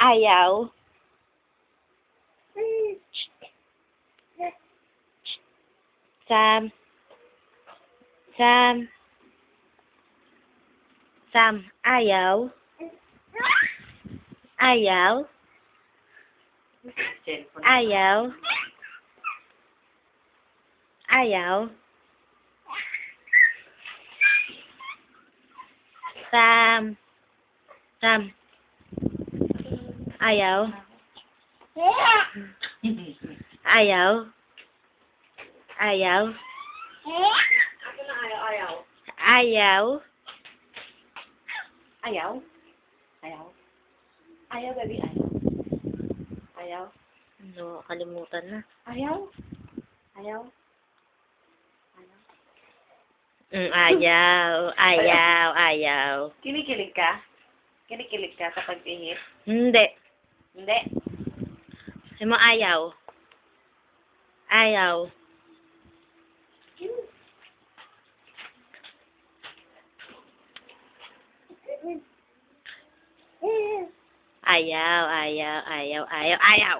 Ayaw. Sam. Sam. Sam, ayaw. Ayaw. Ayaw. Ayaw. Sam. Sam. Ayaw. Ayaw. Ayaw. Ako na ayaw. Ayaw. Ayaw? Ayaw? Ayaw, baby, ayaw. Ayaw? No, kalimutan na. Ayaw? Ayaw? Ayaw? Ayaw. Ayaw. Ayaw. Kinikilig ka? Kinikilig ka kapag ihip? Hindi. Hindi. Sabi mo ayaw. Ayaw. Ayaw, ayaw, ayaw, ayaw, ayaw.